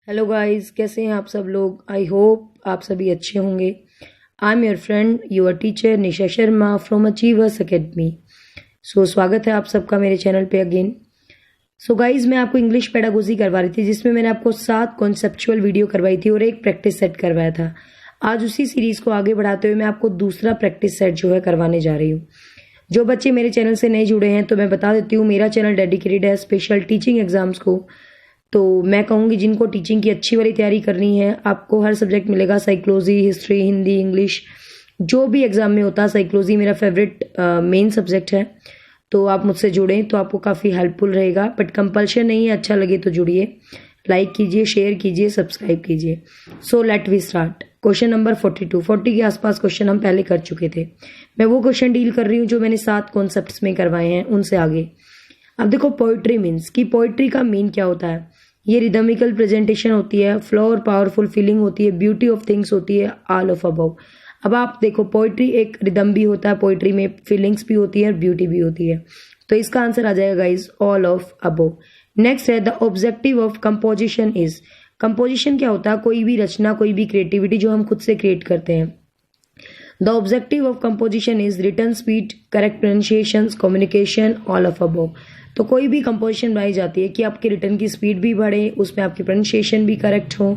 Hello guys, कैसे हैं आप सब लोग। आई होप आप सभी अच्छे होंगे। I am your friend your teacher Nisha Sharma from achievers academy. स्वागत है आप सबका मेरे चैनल पे अगेन। गाइस, मैं आपको इंग्लिश पेडागोजी करवा रही थी, जिसमें मैंने आपको 7 कॉन्सेप्चुअल वीडियो करवाई थी और एक प्रैक्टिस सेट करवाया था। आज उसी सीरीज को आगे बढ़ाते हुए मैं आपको दूसरा प्रैक्टिस सेट जो है करवाने जा रही हूँ। जो बच्चे मेरे चैनल से नए जुड़े हैं तो मैं बता देती हूँ, मेरा चैनल डेडिकेटेड है स्पेशल टीचिंग एग्जाम्स को। तो मैं कहूँगी जिनको टीचिंग की अच्छी वाली तैयारी करनी है, आपको हर सब्जेक्ट मिलेगा, साइकोलॉजी, हिस्ट्री, हिंदी, इंग्लिश, जो भी एग्जाम में होता है। साइकोलॉजी मेरा फेवरेट मेन सब्जेक्ट है, तो आप मुझसे जुड़ें तो आपको काफ़ी हेल्पफुल रहेगा। बट कंपल्शन नहीं है, अच्छा लगे तो जुड़िए, लाइक कीजिए, शेयर कीजिए, सब्सक्राइब कीजिए। So let we start. Question number 42, 40 के आसपास क्वेश्चन हम पहले कर चुके थे। मैं वो क्वेश्चन डील कर रही हूँ जो मैंने 7 कॉन्सेप्ट्स में करवाए हैं, उनसे आगे। अब देखो, पोइट्री मीन्स कि पोइट्री का मीन क्या होता है। ये रिदमिकल प्रेजेंटेशन होती है, फ्लो और पावरफुल फीलिंग होती है, ब्यूटी ऑफ थिंग्स होती है, ऑल ऑफ अबव। अब आप देखो, पोइट्री एक रिदम भी होता है, पोइट्री में फीलिंग्स भी होती है और ब्यूटी भी होती है। तो इसका आंसर आ जाएगा guys all of above. Next है the objective of composition is. Composition क्या होता है? कोई भी रचना, कोई भी क्रिएटिविटी जो हम खुद से क्रिएट करते हैं। The objective of composition is written speed, correct pronunciation, communication, all of above. तो कोई भी कंपोजिशन बनाई जाती है कि आपके रिटर्न की स्पीड भी बढ़े, उसमें आपकी प्रोनाउंसिएशन भी करेक्ट हो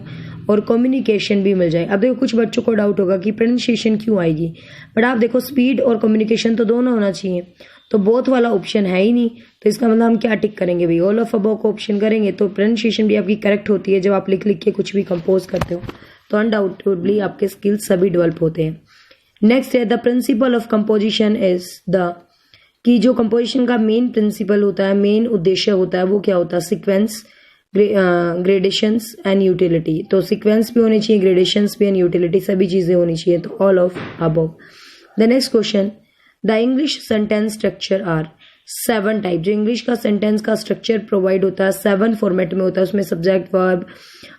और कम्युनिकेशन भी मिल जाए। अब देखो, कुछ बच्चों को डाउट होगा कि प्रोनाउंसिएशन क्यों आएगी, बट आप देखो स्पीड और कम्युनिकेशन तो दोनों होना चाहिए, तो बोथ वाला ऑप्शन है ही नहीं। तो इसका मतलब हम क्या टिक करेंगे भाई? ऑल ऑफ अबव को ऑप्शन करेंगे तो प्रोनाउंसिएशन भी आपकी करेक्ट होती है। जब आप लिख लिख के कुछ भी कंपोज करते हो तो अनडाउटेडली आपके स्किल्स सभी डेवलप होते हैं। नेक्स्ट है the principle of composition is the, कि जो कंपोजिशन का मेन प्रिंसिपल होता है, मेन उद्देश्य होता है, वो क्या होता है? Sequence, gradations and utility. तो सीक्वेंस भी होनी चाहिए, ग्रेडेशंस भी एंड यूटिलिटी, सभी चीजें होनी चाहिए। तो all of above. The next question, the English sentence structure are 7 type. जो इंग्लिश का सेंटेंस का स्ट्रक्चर प्रोवाइड होता है 7 फॉर्मेट में होता है। उसमें सब्जेक्ट, वर्ब,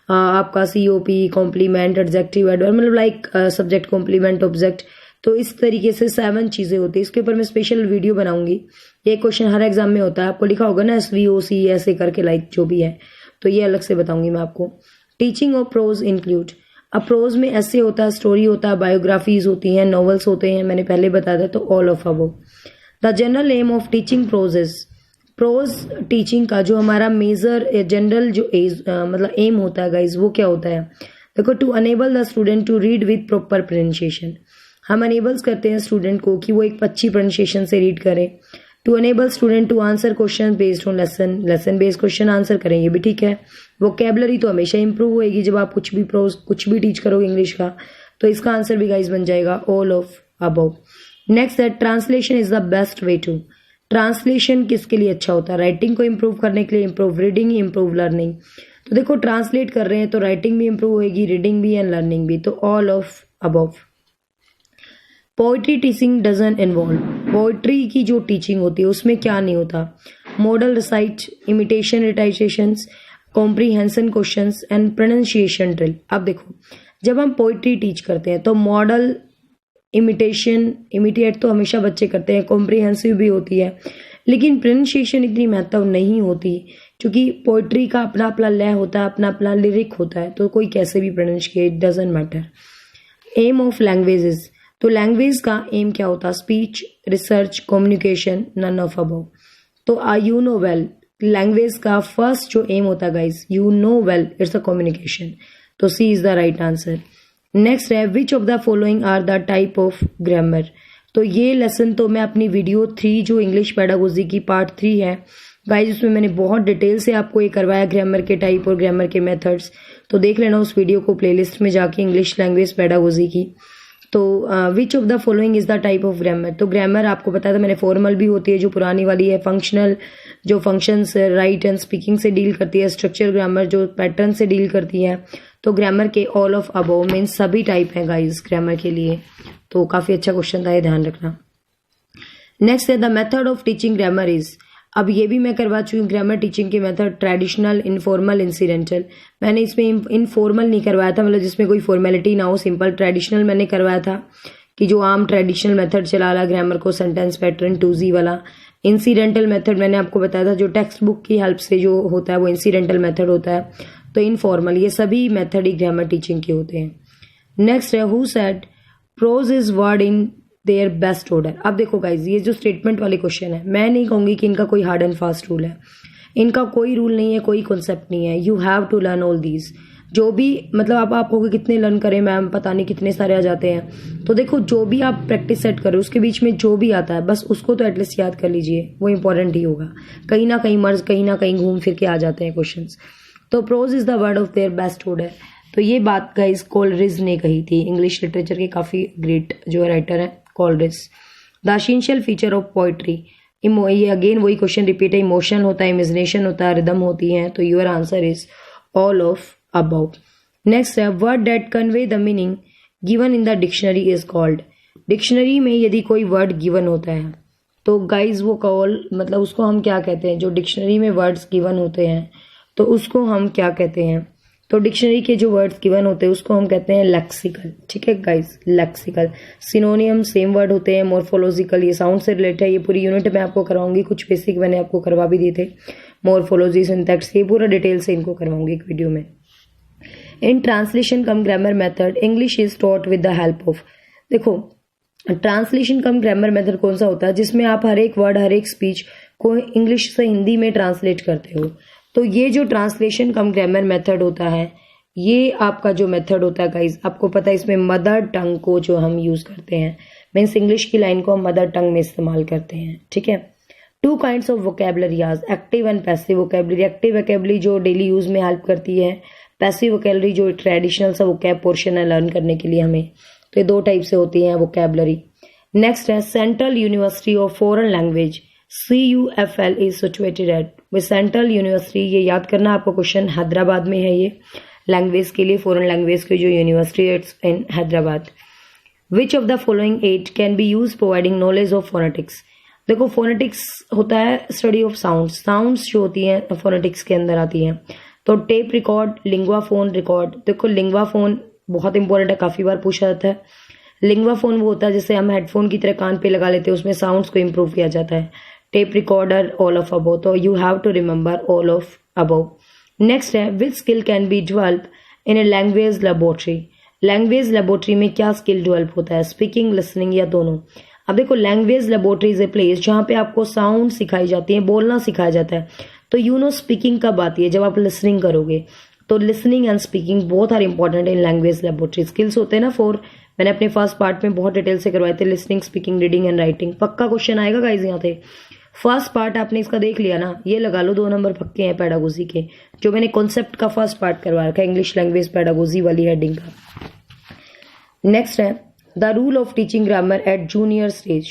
आपका COP, कॉम्प्लीमेंट, एडजेक्टिव, एडवर्ब, मतलब लाइक सब्जेक्ट, कॉम्प्लीमेंट, ऑब्जेक्ट। तो इस तरीके से 7 चीजें होती है। इसके ऊपर मैं स्पेशल वीडियो बनाऊंगी। ये क्वेश्चन हर एग्जाम में होता है, आपको लिखा होगा ना SVOC ऐसे करके, लाइक जो भी है, तो ये अलग से बताऊंगी मैं आपको। Teaching of pros include. अब प्रोज में ऐसे होता है, स्टोरी होता है, बायोग्राफीज होती हैं, नॉवेल्स होते हैं, मैंने पहले बताया था। तो all of above. The general aim of teaching prose is. Prose teaching का जो हमारा मेजर जनरल जो मतलब एम होता है गाइज, वो क्या होता है? देखो, to enable the student to read with proper pronunciation. हम अनेबल्स करते हैं स्टूडेंट को कि वो एक अच्छी प्रोनाउंसिएशन से रीड करे। To enable student to answer question based on lesson, lesson based question answer करें, ये भी ठीक है। वोकैबुलरी तो हमेशा इंप्रूव होएगी जब आप कुछ भी प्रोज कुछ भी टीच करोगे इंग्लिश का। तो इसका आंसर भी गाइज बन जाएगा ऑल ऑफ अबव। नेक्स्ट है translation is the best way to. Translation किसके लिए अच्छा होता है? राइटिंग को इंप्रूव करने के लिए, इंप्रूव रीडिंग, इंप्रूव लर्निंग। तो देखो, ट्रांसलेट कर रहे हैं तो राइटिंग भी इंप्रूव होएगी, रीडिंग भी एंड लर्निंग भी। तो all of above. Poetry teaching doesn't involve. Poetry की जो टीचिंग होती है उसमें क्या नहीं होता? Model recite, imitation, recitations, comprehension questions and pronunciation drill. अब देखो, जब हम पोइट्री टीच करते हैं तो मॉडल, इमिटेशन, इमिटेट तो हमेशा बच्चे करते हैं, कॉम्प्रीहेंसिव भी होती है, लेकिन प्रोनाउंसिएशन इतनी महत्व नहीं होती, क्योंकि पोइट्री का अपना अपना लय होता है, अपना अपना लिरिक होता है, तो कोई कैसे भी प्रोनाउंस किए, it doesn't matter. Aim of languages. तो लैंग्वेज का एम क्या होता है? Speech, research, communication, none of above. तो यू नो वेल, लैंग्वेज का फर्स्ट जो एम होता है guys, you know well, it's a communication. तो C is the right answer. Next है which of the following are the type of grammar. तो ये lesson तो मैं अपनी वीडियो 3 जो इंग्लिश पेडागोजी की पार्ट 3 है गाइज, उसमें मैंने बहुत डिटेल से आपको ये करवाया, ग्रामर के टाइप और ग्रामर के मेथड्स। तो देख लेना उस वीडियो को प्लेलिस्ट में जाके, इंग्लिश लैंग्वेज पेडागोजी की। तो विच of the following is the type of grammar. तो ग्रामर आपको बताया था मैंने, फॉर्मल भी होती है जो पुरानी वाली है, फंक्शनल जो फंक्शंस राइट एंड स्पीकिंग से डील करती है, स्ट्रक्चर ग्रामर जो पैटर्न से डील करती है। तो ग्रामर के ऑल ऑफ अबव मीन्स सभी टाइप हैं गाइज ग्रामर के लिए। तो काफी अच्छा क्वेश्चन था, ये ध्यान रखना। नेक्स्ट है the method of teaching grammar is. अब ये भी मैं करवा चुकी हूँ ग्रामर टीचिंग के मेथड, ट्रेडिशनल, इनफॉर्मल, इंसिडेंटल। मैंने इसमें इनफॉर्मल नहीं करवाया था, मतलब जिसमें कोई फॉर्मेलिटी ना हो, सिंपल। ट्रेडिशनल मैंने करवाया था कि जो आम ट्रेडिशनल मेथड चला रहा ग्रामर को, सेंटेंस पैटर्न 2Z वाला। इंसिडेंटल मेथड मैंने आपको बताया था जो टेक्स्ट बुक की हेल्प से जो होता है वो इंसिडेंटल मेथड होता है। तो इनफॉर्मल, ये सभी मेथड ही ग्रामर टीचिंग के होते हैं। नेक्स्ट है who said prose is word in their best order. अब देखो गाइज, ये जो स्टेटमेंट वाले क्वेश्चन है, मैं नहीं कहूंगी कि इनका कोई हार्ड एंड फास्ट रूल है, इनका कोई रूल नहीं है, कोई कॉन्सेप्ट नहीं है। You have to learn all these. जो भी मतलब आप कहोगे कितने लर्न करें मैम, पता नहीं कितने सारे आ जाते हैं। तो देखो जो भी आप प्रैक्टिस सेट करो उसके बीच में जो भी आता है बस उसको तो एटलीस्ट याद कर लीजिए, वो इंपॉर्टेंट ही होगा। कहीं ना कहीं मर्ज, कहीं ना कहीं घूम फिर के आ जाते हैं क्वेश्चन। तो prose is the word of their best order. तो ये बात गाइस कोलरिज ने कही थी, इंग्लिश लिटरेचर के काफी ग्रेट जो राइटर है Coleridge. The essential feature of poetry, ये अगेन वही क्वेश्चन रिपीट है, इमोशन होता है, इमेजिनेशन होता है, रिदम होती है। तो your answer is all of above. Next है word that convey the meaning given in the dictionary is called. Dictionary में यदि कोई वर्ड गिवन होता है तो गाइज वो कॉल मतलब उसको हम क्या कहते हैं, जो डिक्शनरी में वर्ड्स गिवन होते हैं तो उसको हम क्या कहते हैं। तो डिक्शनरी के जो वर्ड्स गिवन होते हैं उसको हम कहते हैं लेक्सिकल। ठीक है गाइज, लेक्सिकल। सिनोनियम सेम वर्ड होते हैं। मॉर्फोलॉजिकल, ये साउंड से रिलेटेड है, ये पूरी यूनिट मैं आपको करवाऊंगी, कुछ बेसिक मैंने आपको करवा भी दिए थे। मॉर्फोलॉजी, सिंटैक्स, ये पूरा डिटेल से इनको करवाऊंगी एक वीडियो में। In translation come grammar method English is taught with the help of. देखो ट्रांसलेशन कम ग्रामर मेथड कौन सा होता है, जिसमें आप हर एक वर्ड, हर एक स्पीच को इंग्लिश से हिंदी में ट्रांसलेट करते हो। तो ये जो ट्रांसलेशन कम ग्रामर मेथड होता है, ये आपका जो मेथड होता है गाइज, आपको पता है इसमें मदर टंग को जो हम यूज करते हैं, मीन्स इंग्लिश की लाइन को हम मदर टंग में इस्तेमाल करते हैं। ठीक है। Two kinds of vocabularies, active and passive vocabulary. Active vocabulary जो डेली यूज में हेल्प करती है, पैसिव वोकेबलरी जो ट्रेडिशनल सा वोकैब पोर्शन है लर्न करने के लिए हमें। तो ये दो टाइप से होती है वोकेबलरी। नेक्स्ट है central university of foreign language, CUFL is situated at. Central university, ये याद करना आपको क्वेश्चन, हैदराबाद में है ये, लैंग्वेज के लिए, फॉरेन लैंग्वेज की जो यूनिवर्सिटी है it's in Hyderabad. Which of the following 8 can be use providing knowledge of phonetics. देखो फोनेटिक्स होता है स्टडी ऑफ साउंड्स, साउंड्स जो होती हैं फोनेटिक्स के अंदर आती हैं। तो tape record, lingua phone record. देखो लिंग्वा फोन बहुत इंपॉर्टेंट है, काफी बार पूछा जाता है। लिंग्वा फोन वो होता है जिसे हम हेडफोन की तरह कान पे लगा लेते हैं, उसमें साउंड्स को इम्प्रूव किया जाता है। Tape recorder, all of above. तो you have to remember all of above. Next है which skill can be develop in a language laboratory. Language laboratory में क्या स्किल डेवलप होता है, स्पीकिंग, लिसनिंग या दोनों। अब देखो language laboratory is a place जहां पे आपको साउंड सिखाई जाती है, बोलना सिखाया जाता है। तो यू नो स्पीकिंग कब आती है, जब आप लिसनिंग करोगे। तो listening and speaking both are important in language laboratory. Skills होते हैं ना 4, मैंने अपने फर्स्ट पार्ट में बहुत डिटेल से करवाए थे, listening, speaking, reading and writing. पक्का क्वेश्चन आएगा गाइज यहाँ से। फर्स्ट पार्ट आपने इसका देख लिया ना, ये लगा लो 2 नंबर पक्के हैं पेडागोजी के, जो मैंने कॉन्सेप्ट का फर्स्ट पार्ट करवा रखा है, इंग्लिश लैंग्वेज पेडागोजी वाली हेडिंग का। नेक्स्ट है the rule of teaching grammar at junior stage.